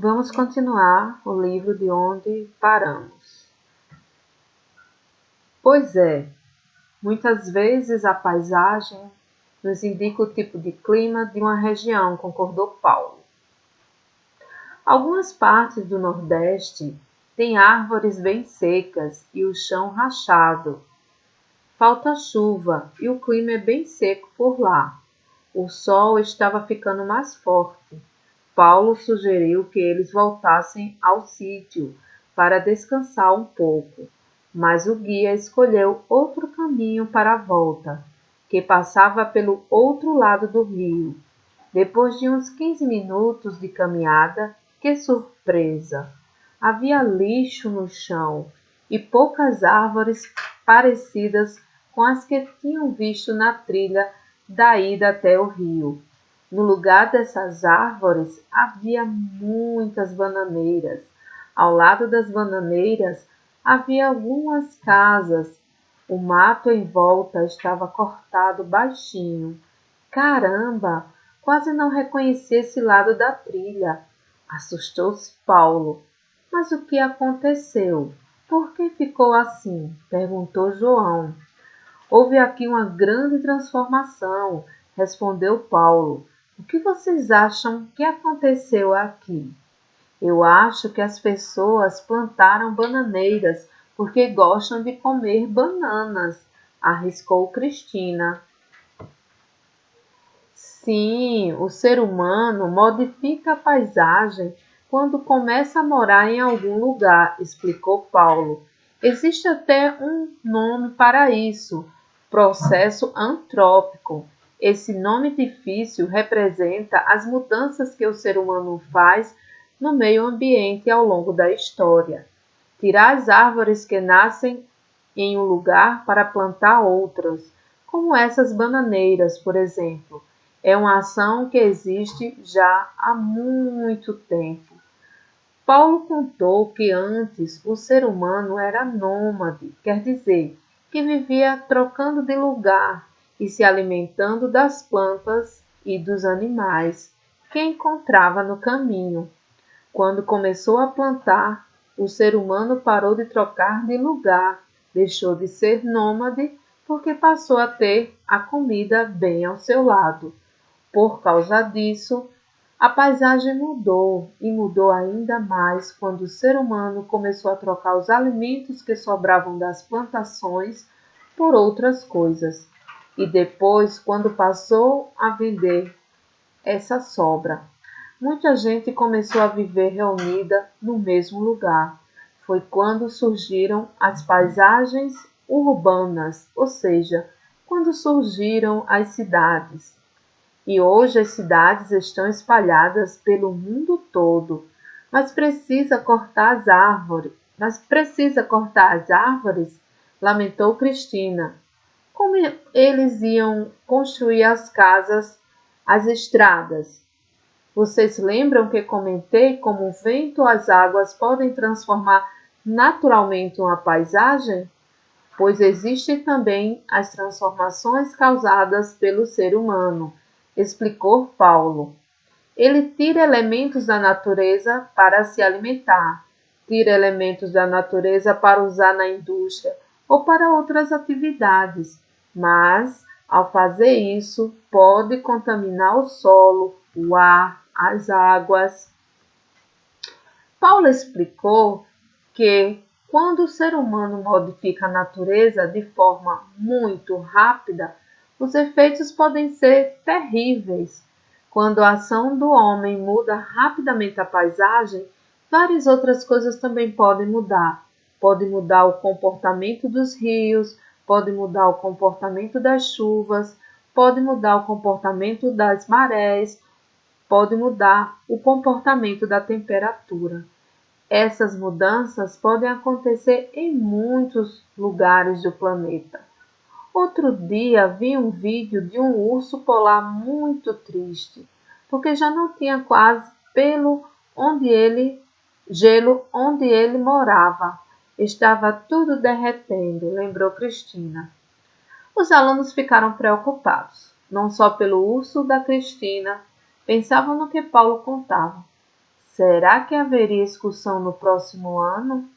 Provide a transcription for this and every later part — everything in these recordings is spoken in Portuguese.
Vamos continuar o livro de onde paramos. Pois é, muitas vezes a paisagem nos indica o tipo de clima de uma região, concordou Paulo. Algumas partes do Nordeste têm árvores bem secas e o chão rachado. Falta chuva e o clima é bem seco por lá. O sol estava ficando mais forte. Paulo sugeriu que eles voltassem ao sítio para descansar um pouco, mas o guia escolheu outro caminho para a volta, que passava pelo outro lado do rio. Depois de uns 15 minutos de caminhada, que surpresa! Havia lixo no chão e poucas árvores parecidas com as que tinham visto na trilha da ida até o rio. No lugar dessas árvores havia muitas bananeiras. Ao lado das bananeiras havia algumas casas. O mato em volta estava cortado baixinho. Caramba! Quase não reconheci esse lado da trilha. Assustou-se Paulo. Mas o que aconteceu? Por que ficou assim? Perguntou João. Houve aqui uma grande transformação, respondeu Paulo. O que vocês acham que aconteceu aqui? Eu acho que as pessoas plantaram bananeiras porque gostam de comer bananas, arriscou Cristina. Sim, o ser humano modifica a paisagem quando começa a morar em algum lugar, explicou Paulo. Existe até um nome para isso, processo antrópico. Esse nome difícil representa as mudanças que o ser humano faz no meio ambiente ao longo da história. Tirar as árvores que nascem em um lugar para plantar outras, como essas bananeiras, por exemplo, é uma ação que existe já há muito tempo. Paulo contou que antes o ser humano era nômade, quer dizer, que vivia trocando de lugar e se alimentando das plantas e dos animais que encontrava no caminho. Quando começou a plantar, o ser humano parou de trocar de lugar, deixou de ser nômade porque passou a ter a comida bem ao seu lado. Por causa disso, a paisagem mudou e mudou ainda mais quando o ser humano começou a trocar os alimentos que sobravam das plantações por outras coisas. E depois, quando passou a vender essa sobra, muita gente começou a viver reunida no mesmo lugar. Foi quando surgiram as paisagens urbanas, ou seja, quando surgiram as cidades. E hoje as cidades estão espalhadas pelo mundo todo, mas precisa cortar as árvores, lamentou Cristina. Como eles iam construir as casas, as estradas? Vocês lembram que comentei como o vento ou as águas podem transformar naturalmente uma paisagem? Pois existem também as transformações causadas pelo ser humano, explicou Paulo. Ele tira elementos da natureza para se alimentar, tira elementos da natureza para usar na indústria ou para outras atividades, mas, ao fazer isso, pode contaminar o solo, o ar, as águas. Paulo explicou que, quando o ser humano modifica a natureza de forma muito rápida, os efeitos podem ser terríveis. Quando a ação do homem muda rapidamente a paisagem, várias outras coisas também podem mudar. Pode mudar o comportamento dos rios, pode mudar o comportamento das chuvas, pode mudar o comportamento das marés, pode mudar o comportamento da temperatura. Essas mudanças podem acontecer em muitos lugares do planeta. Outro dia vi um vídeo de um urso polar muito triste, porque já não tinha quase gelo onde ele morava. Estava tudo derretendo, lembrou Cristina. Os alunos ficaram preocupados, não só pelo urso da Cristina, pensavam no que Paulo contava. Será que haveria excursão no próximo ano?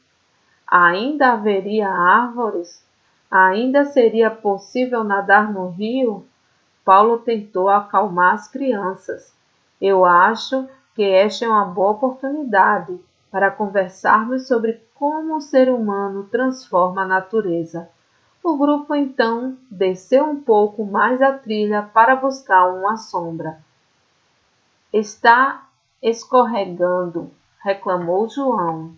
Ainda haveria árvores? Ainda seria possível nadar no rio? Paulo tentou acalmar as crianças. Eu acho que esta é uma boa oportunidade para conversarmos sobre como o ser humano transforma a natureza. O grupo então desceu um pouco mais a trilha para buscar uma sombra. Está escorregando, reclamou João.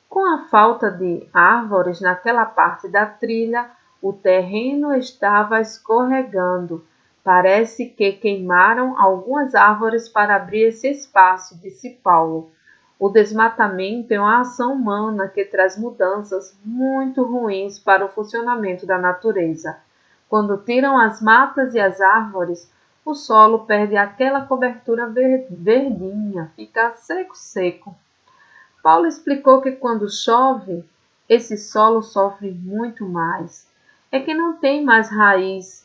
Com a falta de árvores naquela parte da trilha, o terreno estava escorregando. Parece que queimaram algumas árvores para abrir esse espaço, disse Paulo. O desmatamento é uma ação humana que traz mudanças muito ruins para o funcionamento da natureza. Quando tiram as matas e as árvores, o solo perde aquela cobertura verdinha, fica seco. Paulo explicou que quando chove, esse solo sofre muito mais. É que não tem mais raiz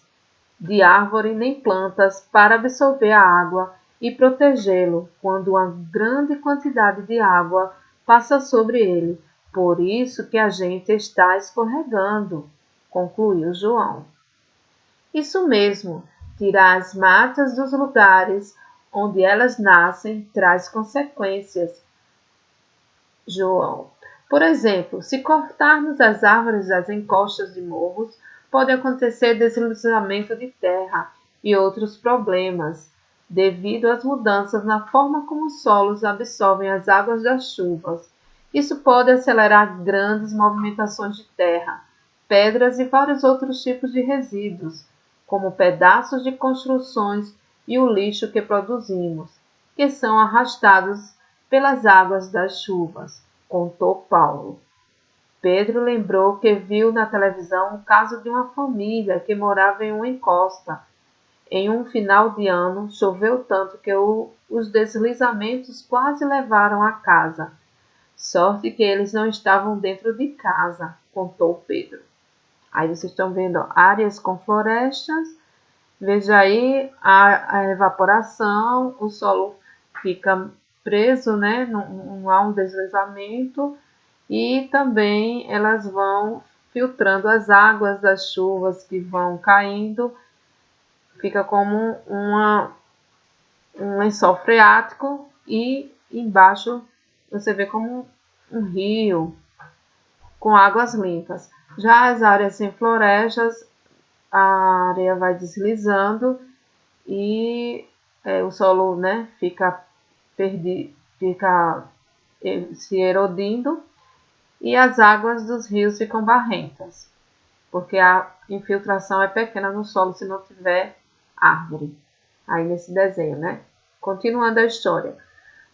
de árvore nem plantas para absorver a água e protegê-lo quando uma grande quantidade de água passa sobre ele. Por isso que a gente está escorregando, concluiu João. Isso mesmo, tirar as matas dos lugares onde elas nascem traz consequências, João. Por exemplo, se cortarmos as árvores das encostas de morros, pode acontecer deslizamento de terra e outros problemas, devido às mudanças na forma como os solos absorvem as águas das chuvas. Isso pode acelerar grandes movimentações de terra, pedras e vários outros tipos de resíduos, como pedaços de construções e o lixo que produzimos, que são arrastados pelas águas das chuvas, contou Paulo. Pedro lembrou que viu na televisão o caso de uma família que morava em uma encosta. Em um final de ano, choveu tanto que os deslizamentos quase levaram a casa. Sorte que eles não estavam dentro de casa, contou Pedro. Aí vocês estão vendo áreas com florestas. Veja aí a evaporação, o solo fica preso, né? Não há um deslizamento e também elas vão filtrando as águas das chuvas que vão caindo, fica como um lençol freático e embaixo você vê como um rio com águas limpas. Já as áreas sem florestas, a areia vai deslizando e o solo, né, fica se erodindo e as águas dos rios ficam barrentas, porque a infiltração é pequena no solo se não tiver árvore. Aí nesse desenho, né? Continuando a história.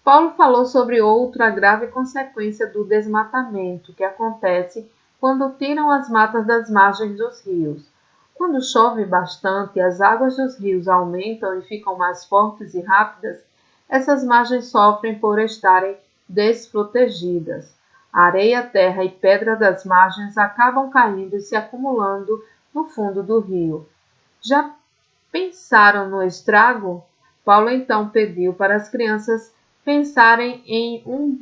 Paulo falou sobre outra grave consequência do desmatamento que acontece quando tiram as matas das margens dos rios. Quando chove bastante e as águas dos rios aumentam e ficam mais fortes e rápidas, essas margens sofrem por estarem desprotegidas. A areia, terra e pedra das margens acabam caindo e se acumulando no fundo do rio. Já pensaram no estrago? Paulo então pediu para as crianças pensarem em um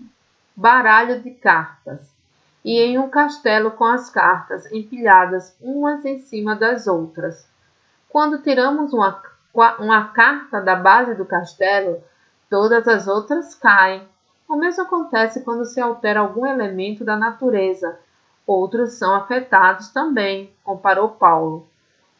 baralho de cartas e em um castelo com as cartas empilhadas umas em cima das outras. Quando tiramos uma carta da base do castelo, todas as outras caem. O mesmo acontece quando se altera algum elemento da natureza. Outros são afetados também, comparou Paulo.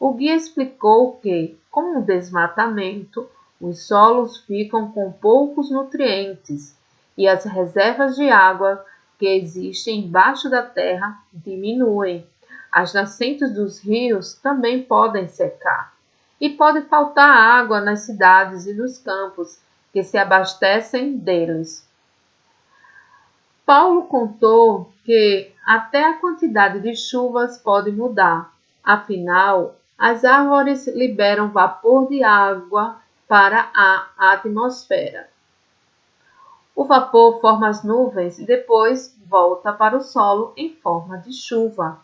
O guia explicou que, com o desmatamento, os solos ficam com poucos nutrientes e as reservas de água que existem embaixo da terra diminuem. As nascentes dos rios também podem secar. E pode faltar água nas cidades e nos campos que se abastecem deles. Paulo contou que até a quantidade de chuvas pode mudar. Afinal, as árvores liberam vapor de água para a atmosfera. O vapor forma as nuvens e depois volta para o solo em forma de chuva.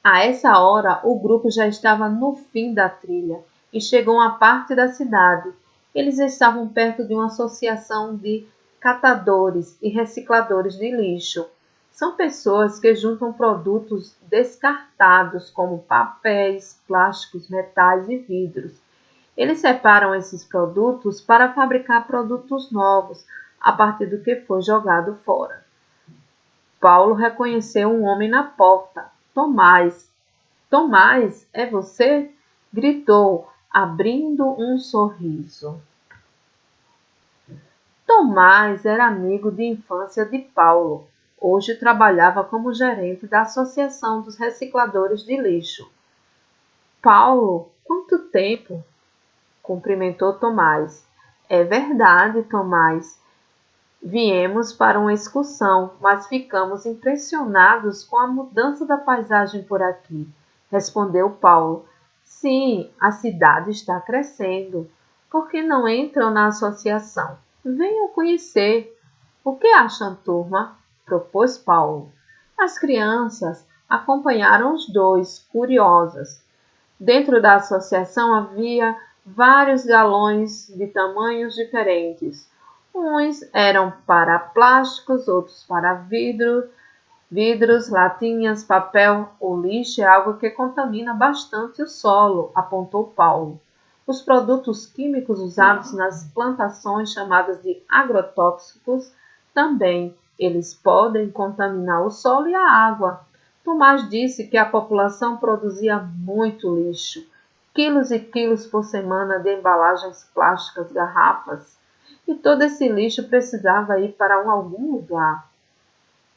A essa hora, o grupo já estava no fim da trilha e chegou a uma parte da cidade Eles estavam perto de uma associação de catadores e recicladores de lixo. São pessoas que juntam produtos descartados, como papéis, plásticos, metais e vidros. Eles separam esses produtos para fabricar produtos novos, a partir do que foi jogado fora. Paulo reconheceu um homem na porta. Tomás. Tomás, é você? Gritou, abrindo um sorriso. Tomás era amigo de infância de Paulo. Hoje trabalhava como gerente da Associação dos Recicladores de Lixo. Paulo, quanto tempo? Cumprimentou Tomás. É verdade, Tomás. Viemos para uma excursão, mas ficamos impressionados com a mudança da paisagem por aqui, respondeu Paulo. Sim, a cidade está crescendo. Por que não entram na associação? Venham conhecer. O que acham, turma? Propôs Paulo. As crianças acompanharam os dois, curiosas. Dentro da associação havia vários galões de tamanhos diferentes. Uns eram para plásticos, outros para vidros, latinhas, papel. O lixo é algo que contamina bastante o solo, apontou Paulo. Os produtos químicos usados nas plantações, chamadas de agrotóxicos, também. Eles podem contaminar o solo e a água. Tomás disse que a população produzia muito lixo, quilos e quilos por semana de embalagens plásticas, garrafas, e todo esse lixo precisava ir para algum lugar.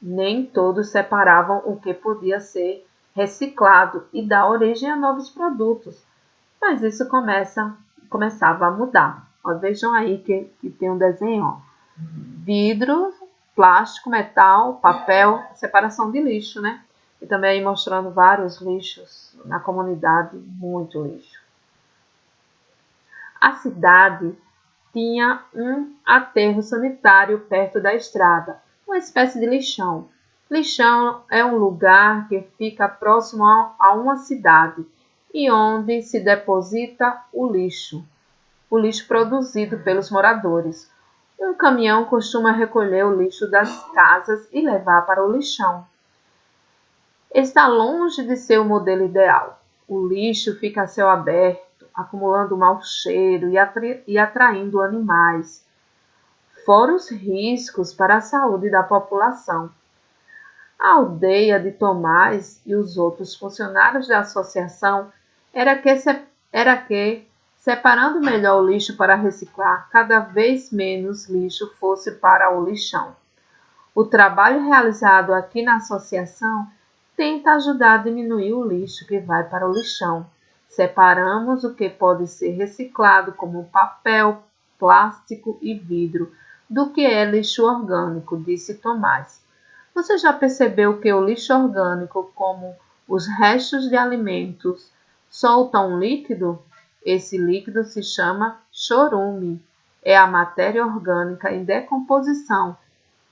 Nem todos separavam o que podia ser reciclado e dar origem a novos produtos. Mas isso começava a mudar. Ó, vejam aí que tem um desenho. Ó. Vidro, plástico, metal, papel, separação de lixo, né? E também aí mostrando vários lixos na comunidade, muito lixo. A cidade tinha um aterro sanitário perto da estrada, uma espécie de lixão. Lixão é um lugar que fica próximo a uma cidade e onde se deposita o lixo produzido pelos moradores. Um caminhão costuma recolher o lixo das casas e levar para o lixão. Está longe de ser o modelo ideal. O lixo fica a céu aberto, acumulando mau cheiro e atraindo animais, fora os riscos para a saúde da população. A aldeia de Tomás e os outros funcionários da associação era que, separando melhor o lixo para reciclar, cada vez menos lixo fosse para o lixão. O trabalho realizado aqui na associação tenta ajudar a diminuir o lixo que vai para o lixão. Separamos o que pode ser reciclado, como papel, plástico e vidro, do que é lixo orgânico, disse Tomás. Você já percebeu que o lixo orgânico, como os restos de alimentos, solta um líquido? Esse líquido se chama chorume. É a matéria orgânica em decomposição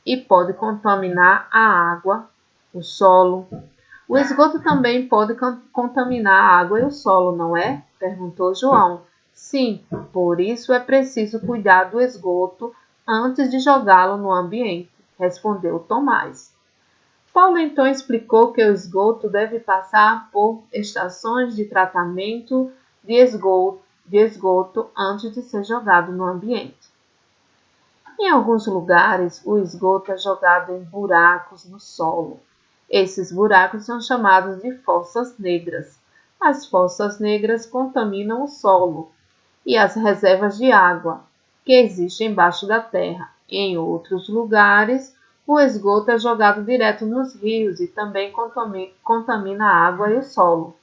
e pode contaminar a água, o solo. O esgoto também pode contaminar a água e o solo, não é? Perguntou João. Sim, por isso é preciso cuidar do esgoto antes de jogá-lo no ambiente, respondeu Tomás. Paulo então explicou que o esgoto deve passar por estações de tratamento de esgoto antes de ser jogado no ambiente. Em alguns lugares, o esgoto é jogado em buracos no solo. Esses buracos são chamados de fossas negras. As fossas negras contaminam o solo e as reservas de água que existem embaixo da terra. Em outros lugares, o esgoto é jogado direto nos rios e também contamina a água e o solo.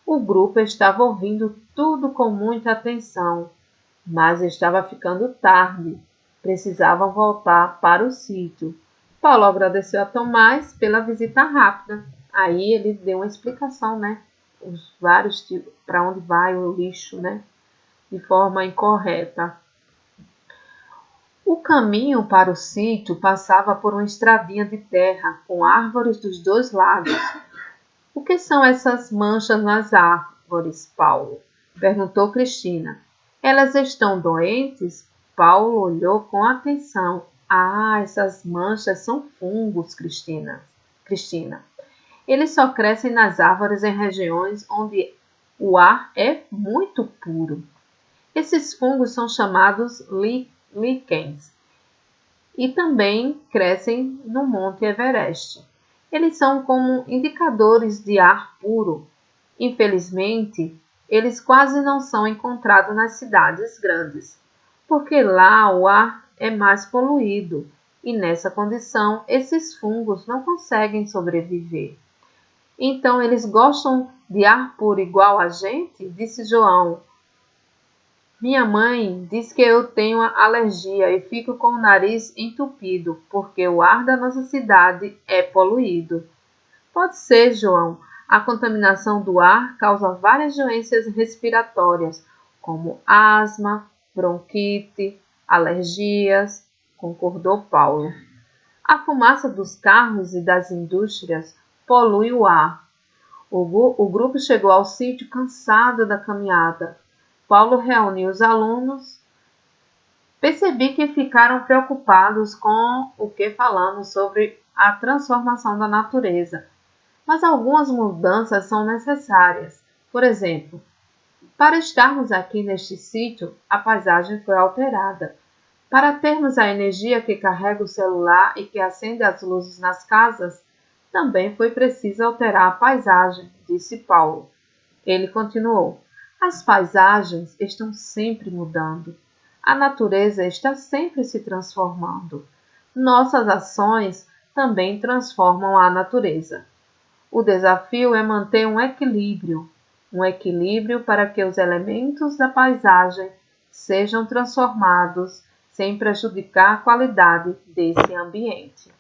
O grupo estava ouvindo tudo com muita atenção, mas estava ficando tarde. Precisavam voltar para o sítio. Paulo agradeceu a Tomás pela visita rápida. Aí ele deu uma explicação, né? Os vários tipos, para onde vai o lixo, né? De forma incorreta. O caminho para o sítio passava por uma estradinha de terra com árvores dos dois lados. O que são essas manchas nas árvores, Paulo? Perguntou Cristina. Elas estão doentes? Paulo olhou com atenção. Ah, essas manchas são fungos, Cristina. Eles só crescem nas árvores em regiões onde o ar é muito puro. Esses fungos são chamados líquens e também crescem no Monte Everest. Eles são como indicadores de ar puro. Infelizmente, eles quase não são encontrados nas cidades grandes, porque lá o ar é mais poluído e nessa condição esses fungos não conseguem sobreviver. Então eles gostam de ar puro igual a gente? Disse João. Minha mãe diz que eu tenho alergia e fico com o nariz entupido, porque o ar da nossa cidade é poluído. Pode ser, João. A contaminação do ar causa várias doenças respiratórias, como asma, bronquite, alergias, concordou Paulo. A fumaça dos carros e das indústrias polui o ar. O grupo chegou ao sítio cansado da caminhada. Paulo reuniu os alunos. Percebi que ficaram preocupados com o que falamos sobre a transformação da natureza, mas algumas mudanças são necessárias. Por exemplo, para estarmos aqui neste sítio, a paisagem foi alterada. Para termos a energia que carrega o celular e que acende as luzes nas casas, também foi preciso alterar a paisagem, disse Paulo. Ele continuou. As paisagens estão sempre mudando. A natureza está sempre se transformando. Nossas ações também transformam a natureza. O desafio é manter um equilíbrio para que os elementos da paisagem sejam transformados sem prejudicar a qualidade desse ambiente.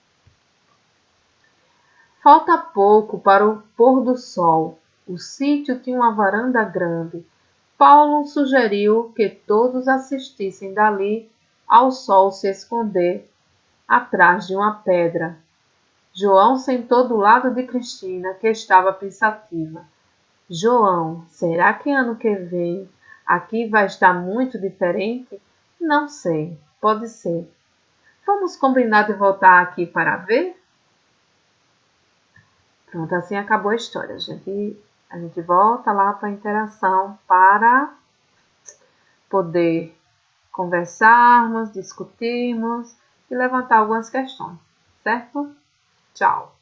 Falta pouco para o pôr do sol. O sítio tinha uma varanda grande. Paulo sugeriu que todos assistissem dali ao sol se esconder atrás de uma pedra. João sentou do lado de Cristina, que estava pensativa. João, será que ano que vem aqui vai estar muito diferente? Não sei, pode ser. Vamos combinar de voltar aqui para ver? Pronto, assim acabou a história. A gente volta lá para a interação para poder conversarmos, discutirmos e levantar algumas questões, certo? Tchau!